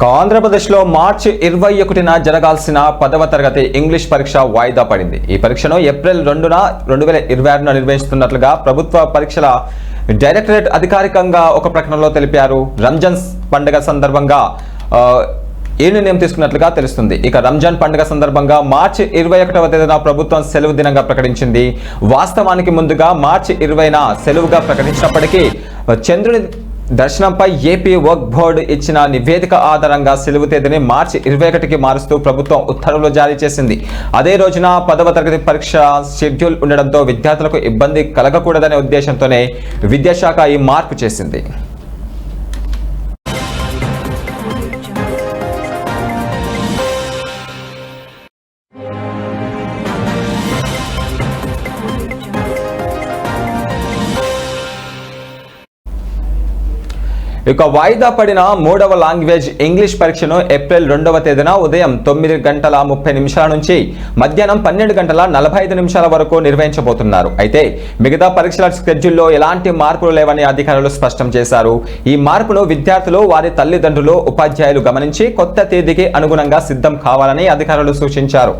ఆంధ్రప్రదేశ్లో మార్చి 21న జరగాల్సిన 10వ తరగతి ఇంగ్లీష్ పరీక్ష వాయిదా పడింది. ఈ పరీక్షను ఏప్రిల్ 2న 2026న నిర్వహిస్తున్నట్లుగా ప్రభుత్వ పరీక్షల డైరెక్టరేట్ అధికారికంగా ఒక ప్రకటనలో తెలిపారు. రంజాన్ పండుగ సందర్భంగా ఈ నిర్ణయం తీసుకున్నట్లుగా తెలుస్తుంది. ఇక రంజాన్ పండుగ సందర్భంగా మార్చి 21వ తేదీన ప్రభుత్వం సెలవు దినంగా ప్రకటించింది. వాస్తవానికి ముందుగా మార్చి 20న సెలవుగా ప్రకటించినప్పటికీ చంద్రుని దర్శనంపై ఏపీ వర్క్ బోర్డు ఇచ్చిన నివేదిక ఆధారంగా సెలవు తేదీని మార్చి 21కి మారుస్తూ ప్రభుత్వం ఉత్తర్వులు జారీ చేసింది. అదే రోజున 10వ తరగతి పరీక్ష షెడ్యూల్ ఉండడంతో విద్యార్థులకు ఇబ్బంది కలగకూడదనే ఉద్దేశంతోనే విద్యాశాఖ ఈ మార్పు చేసింది. ఇక వాయిదా పడిన 3వ లాంగ్వేజ్ ఇంగ్లీష్ పరీక్షను ఏప్రిల్ 2వ తేదీన ఉదయం 9:30 నుంచి మధ్యాహ్నం 12:45 వరకు నిర్వహించబోతున్నారు. అయితే మిగతా పరీక్షల షెడ్యూల్లో ఎలాంటి మార్పులు లేవని అధికారులు స్పష్టం చేశారు. ఈ మార్పును విద్యార్థులు, వారి తల్లిదండ్రులు, ఉపాధ్యాయులు గమనించి కొత్త తేదీకి అనుగుణంగా సిద్ధం కావాలని అధికారులు సూచించారు.